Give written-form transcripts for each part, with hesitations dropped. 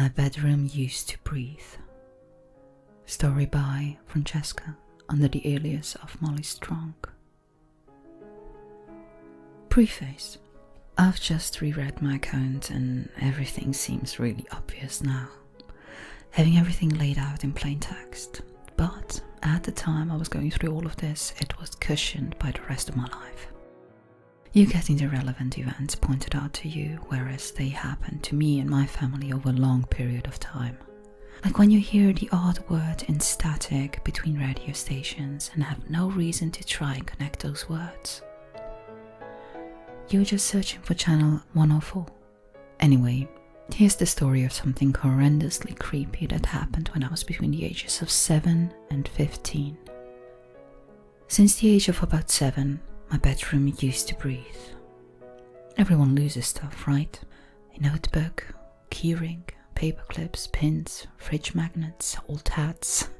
My bedroom used to breathe. Story by Francesca under the alias of Molly Strong. Preface. I've just reread my account and everything seems really obvious now, having everything laid out in plain text. But at the time I was going through all of this, it was cushioned by the rest of my life. You getting the relevant events pointed out to you, whereas they happened to me and my family over a long period of time. Like when you hear the odd word in static between radio stations and have no reason to try and connect those words. You're just searching for channel 104. Anyway, here's the story of something horrendously creepy that happened when I was between the ages of 7 and 15. Since the age of about 7, my bedroom used to breathe. Everyone loses stuff, right? A notebook, keyring, paper clips, pins, fridge magnets, old hats.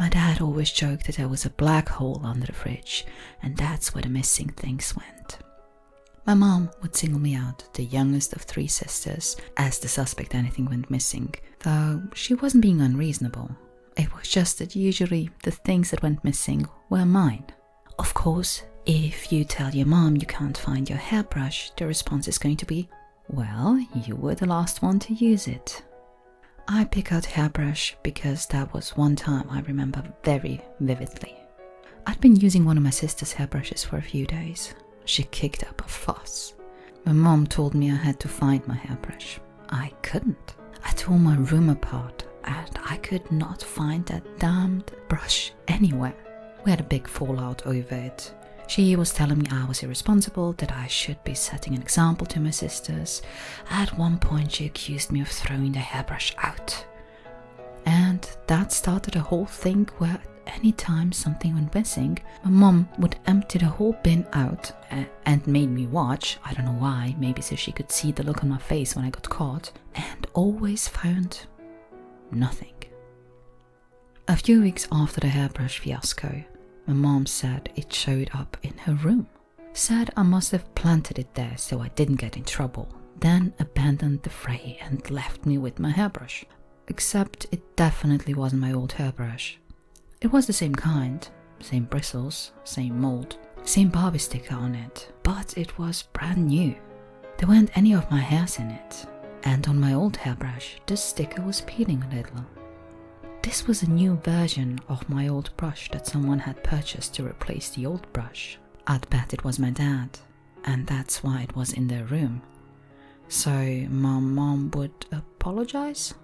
My dad always joked that there was a black hole under the fridge, and that's where the missing things went. My mom would single me out, the youngest of 3 sisters, as the suspect anything went missing, though she wasn't being unreasonable. It was just that usually the things that went missing were mine. Of course, if you tell your mom you can't find your hairbrush, the response is going to be, well, you were the last one to use it. I pick out hairbrush because that was one time I remember very vividly. I'd been using one of my sister's hairbrushes for a few days. She kicked up a fuss. My mom told me I had to find my hairbrush. I couldn't. I tore my room apart and I could not find that damned brush anywhere. We had a big fallout over it. She was telling me I was irresponsible, that I should be setting an example to my sisters. At one point she accused me of throwing the hairbrush out. And that started a whole thing where anytime something went missing, my mom would empty the whole bin out and made me watch. I don't know why, maybe so she could see the look on my face when I got caught, and always found nothing. A few weeks after the hairbrush fiasco, my mom said it showed up in her room. Said I must have planted it there so I didn't get in trouble, then abandoned the fray and left me with my hairbrush. Except it definitely wasn't my old hairbrush. It was the same kind, same bristles, same mold, same Barbie sticker on it, but it was brand new. There weren't any of my hairs in it, and on my old hairbrush the sticker was peeling a little. This was a new version of my old brush that someone had purchased to replace the old brush. I'd bet it was my dad, and that's why it was in their room. So my mom would apologize?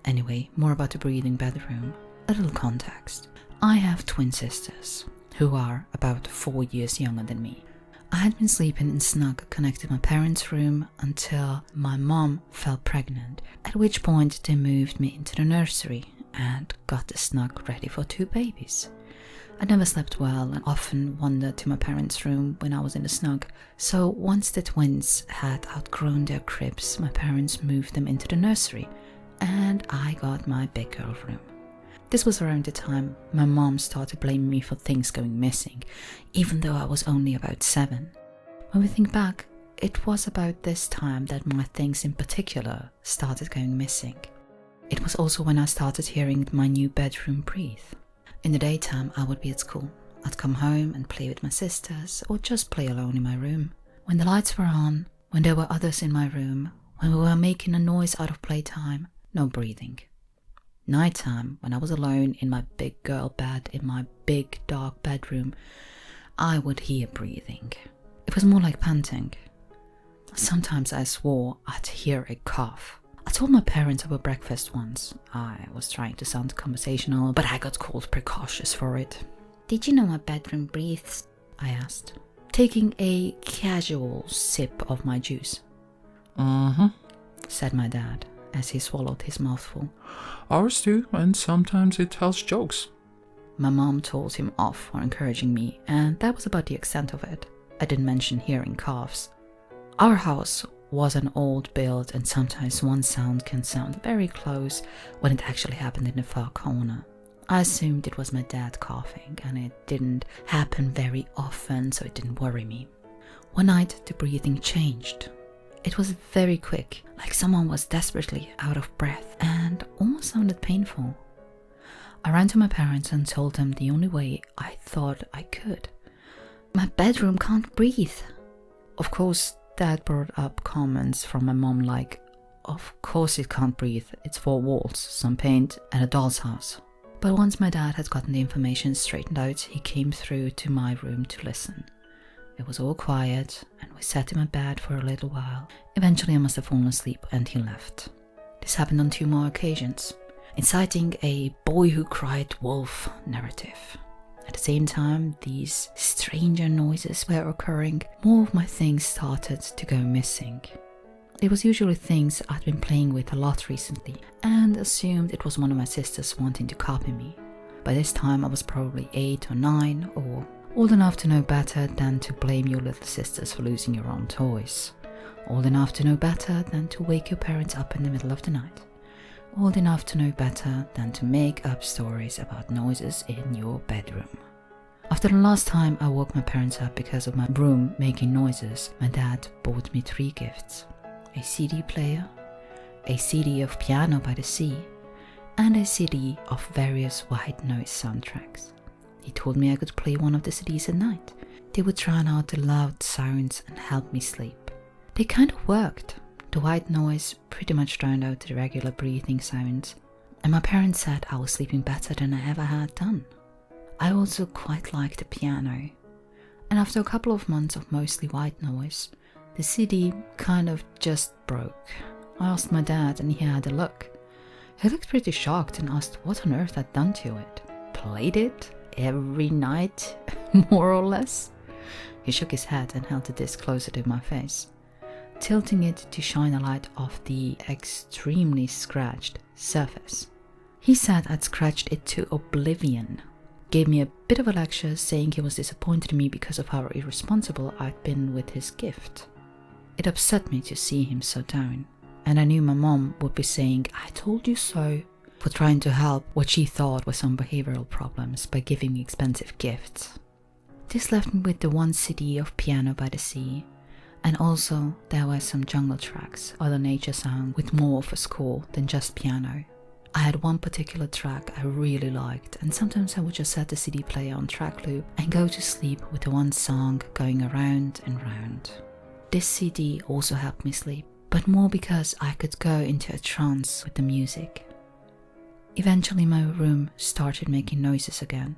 Anyway, more about the breathing bedroom. A little context. I have twin sisters, who are about 4 years younger than me. I had been sleeping in snug connected to my parents' room until my mom fell pregnant, at which point they moved me into the nursery and got the snug ready for 2 babies. I never slept well and often wandered to my parents' room when I was in the snug, so once the twins had outgrown their cribs, my parents moved them into the nursery, and I got my big girl room. This was around the time my mom started blaming me for things going missing, even though I was only about 7. When we think back, it was about this time that my things in particular started going missing. It was also when I started hearing my new bedroom breathe. In the daytime, I would be at school. I'd come home and play with my sisters, or just play alone in my room. When the lights were on, when there were others in my room, when we were making a noise out of playtime, no breathing. Nighttime, when I was alone in my big girl bed in my big dark bedroom, I would hear breathing. It was more like panting. Sometimes I swore I'd hear a cough. I told my parents over breakfast once. I was trying to sound conversational, but I got called precautious for it. "Did you know my bedroom breathes?" I asked, taking a casual sip of my juice. Said my dad, as he swallowed his mouthful. "Ours too, and sometimes it tells jokes." My mom told him off for encouraging me, and that was about the extent of it. I didn't mention hearing coughs. Our house was an old build, and sometimes one sound can sound very close when it actually happened in the far corner. I assumed it was my dad coughing, and it didn't happen very often, so it didn't worry me. One night, the breathing changed. It was very quick, like someone was desperately out of breath, and almost sounded painful. I ran to my parents and told them the only way I thought I could. My bedroom can't breathe. Of course, Dad brought up comments from my mom like, of course it can't breathe, it's 4 walls, some paint, and a doll's house. But once my dad had gotten the information straightened out, he came through to my room to listen. It was all quiet, and we sat in my bed for a little while. Eventually I must have fallen asleep and he left. This happened on 2 more occasions, inciting a boy who cried wolf narrative. At the same time these stranger noises were occurring, more of my things started to go missing. It was usually things I'd been playing with a lot recently, and assumed it was one of my sisters wanting to copy me. By this time I was probably 8 or 9, or old enough to know better than to blame your little sisters for losing your own toys. Old enough to know better than to wake your parents up in the middle of the night. Old enough to know better than to make up stories about noises in your bedroom. After the last time I woke my parents up because of my room making noises, my dad bought me 3 gifts. A CD player, a CD of Piano by the Sea, and a CD of various white noise soundtracks. He told me I could play one of the CDs at night. They would drown out the loud sounds and help me sleep. They kind of worked. The white noise pretty much drowned out the regular breathing sounds, and my parents said I was sleeping better than I ever had done. I also quite liked the piano, and after a couple of months of mostly white noise, the CD kind of just broke. I asked my dad and he had a look. He looked pretty shocked and asked what on earth I'd done to it. Played it every night, more or less? He shook his head and held the disc closer to my face, tilting it to shine a light off the extremely scratched surface. He said I'd scratched it to oblivion. Gave me a bit of a lecture saying he was disappointed in me because of how irresponsible I'd been with his gift. It upset me to see him so down, and I knew my mom would be saying, "I told you so," for trying to help what she thought were some behavioral problems by giving me expensive gifts. This left me with the 1 CD of Piano by the Sea, and also there were some jungle tracks, other nature sound with more of a score than just piano. I had one particular track I really liked, and sometimes I would just set the CD player on track loop and go to sleep with the one song going around and round. This CD also helped me sleep, but more because I could go into a trance with the music. Eventually my room started making noises again.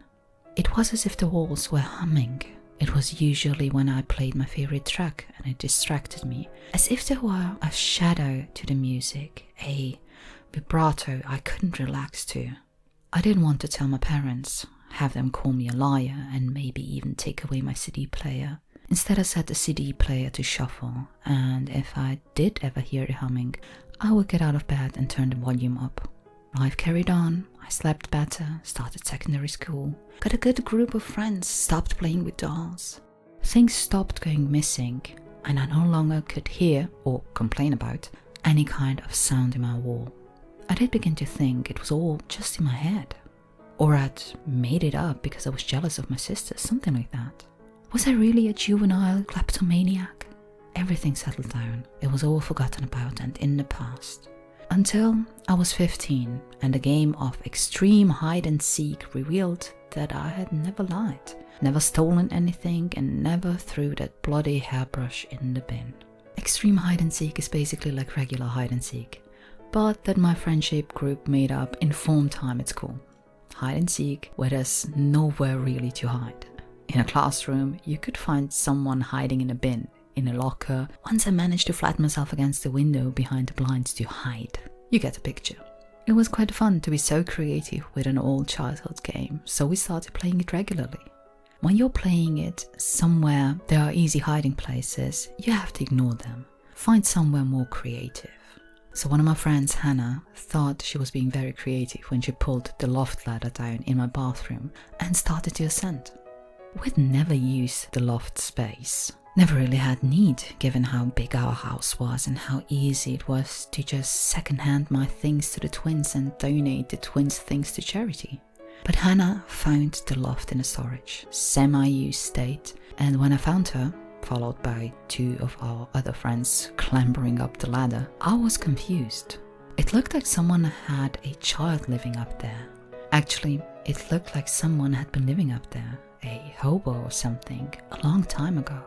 It was as if the walls were humming. It was usually when I played my favorite track and it distracted me, as if there were a shadow to the music, a vibrato I couldn't relax to. I didn't want to tell my parents, have them call me a liar and maybe even take away my CD player. Instead I set the CD player to shuffle, and if I did ever hear the humming, I would get out of bed and turn the volume up. Life carried on. I slept better, started secondary school, got a good group of friends, stopped playing with dolls. Things stopped going missing, and I no longer could hear, or complain about, any kind of sound in my wall. I did begin to think it was all just in my head. Or I'd made it up because I was jealous of my sisters, something like that. Was I really a juvenile kleptomaniac? Everything settled down. It was all forgotten about and in the past. Until I was 15 and a game of extreme hide and seek revealed that I had never lied, never stolen anything, and never threw that bloody hairbrush in the bin. Extreme hide and seek is basically like regular hide and seek, but that my friendship group made up in form time at school. Hide and seek where there's nowhere really to hide. In a classroom, you could find someone hiding in a bin, in a locker. Once I managed to flatten myself against the window behind the blinds to hide. You get the picture. It was quite fun to be so creative with an old childhood game, so we started playing it regularly. When you're playing it somewhere there are easy hiding places, you have to ignore them. Find somewhere more creative. So one of my friends, Hannah, thought she was being very creative when she pulled the loft ladder down in my bathroom and started to ascend. We'd never used the loft space. Never really had need, given how big our house was and how easy it was to just second-hand my things to the twins and donate the twins' things to charity. But Hannah found the loft in a storage, semi-used state, and when I found her, followed by 2 of our other friends clambering up the ladder, I was confused. It looked like someone had a child living up there. Actually, it looked like someone had been living up there, a hobo or something, a long time ago.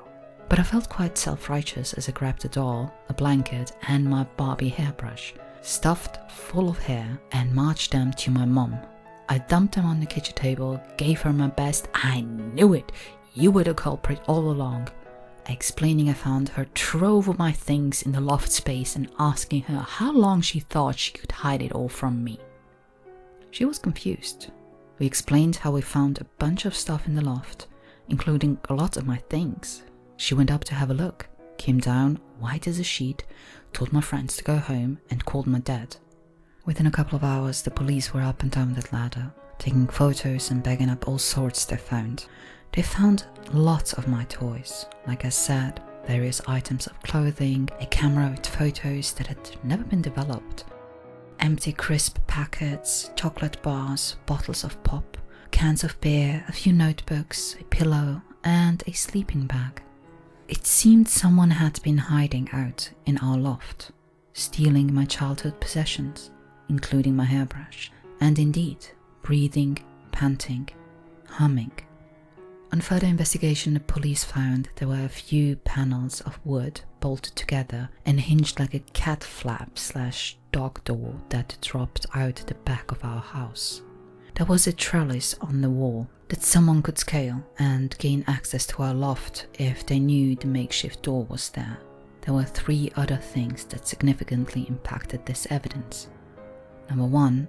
But I felt quite self-righteous as I grabbed a doll, a blanket and my Barbie hairbrush, stuffed full of hair, and marched them to my mom. I dumped them on the kitchen table, gave her my best "I knew it, you were the culprit all along," explaining I found her trove of my things in the loft space and asking her how long she thought she could hide it all from me. She was confused. We explained how we found a bunch of stuff in the loft, including a lot of my things. She went up to have a look, came down, white as a sheet, told my friends to go home, and called my dad. Within a couple of hours, the police were up and down that ladder, taking photos and bagging up all sorts they found. They found lots of my toys. Like I said, various items of clothing, a camera with photos that had never been developed, empty crisp packets, chocolate bars, bottles of pop, cans of beer, a few notebooks, a pillow, and a sleeping bag. It seemed someone had been hiding out in our loft, stealing my childhood possessions, including my hairbrush, and indeed, breathing, panting, humming. On further investigation, the police found there were a few panels of wood bolted together and hinged like a cat flap / dog door that dropped out the back of our house. There was a trellis on the wall that someone could scale and gain access to our loft if they knew the makeshift door was there. There were 3 other things that significantly impacted this evidence. Number 1,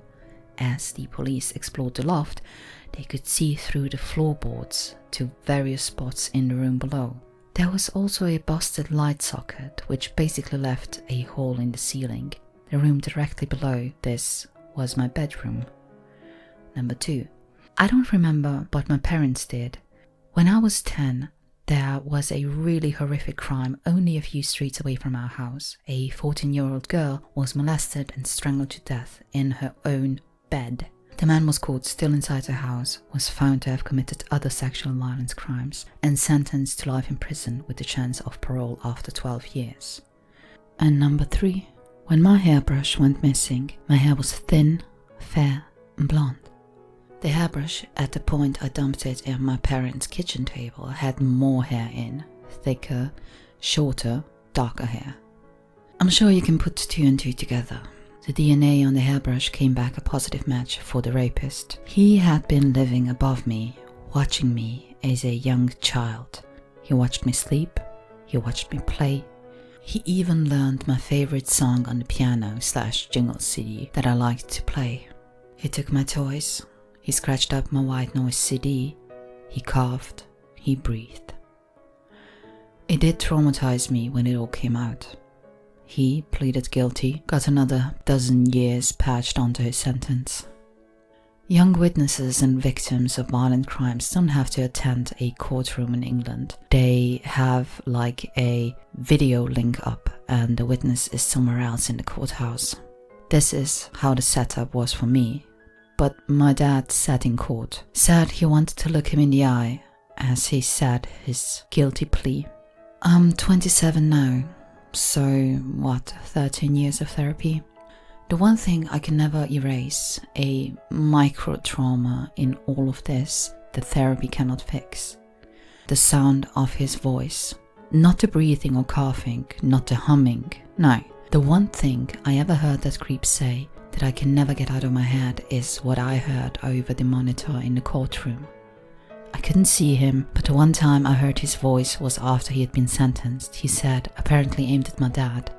as the police explored the loft, they could see through the floorboards to various spots in the room below. There was also a busted light socket which basically left a hole in the ceiling. The room directly below this was my bedroom. Number 2, I don't remember what my parents did. When I was 10, there was a really horrific crime only a few streets away from our house. A 14-year-old girl was molested and strangled to death in her own bed. The man was caught still inside the house, was found to have committed other sexual violence crimes, and sentenced to life in prison with the chance of parole after 12 years. And number 3, when my hairbrush went missing, my hair was thin, fair, and blonde. The hairbrush, at the point I dumped it in my parents' kitchen table, had more hair in, thicker, shorter, darker hair. I'm sure you can put 2 and 2 together. The DNA on the hairbrush came back a positive match for the rapist. He had been living above me, watching me as a young child. He watched me sleep, he watched me play. He even learned my favorite song on the piano / jingle CD that I liked to play. He took my toys. He scratched up my white noise CD, he coughed, he breathed. It did traumatize me when it all came out. He pleaded guilty, got another 12 years patched onto his sentence. Young witnesses and victims of violent crimes don't have to attend a courtroom in England. They have like a video link up and the witness is somewhere else in the courthouse. This is how the setup was for me. But my dad sat in court, said he wanted to look him in the eye as he said his guilty plea. I'm 27 now, so 13 years of therapy? The one thing I can never erase, a micro-trauma in all of this that therapy cannot fix. The sound of his voice. Not the breathing or coughing, not the humming, no. The one thing I ever heard that creep say that I can never get out of my head is what I heard over the monitor in the courtroom. I couldn't see him, but the one time I heard his voice was after he had been sentenced. He said, apparently aimed at my dad,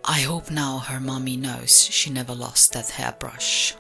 "I hope now her mommy knows she never lost that hairbrush."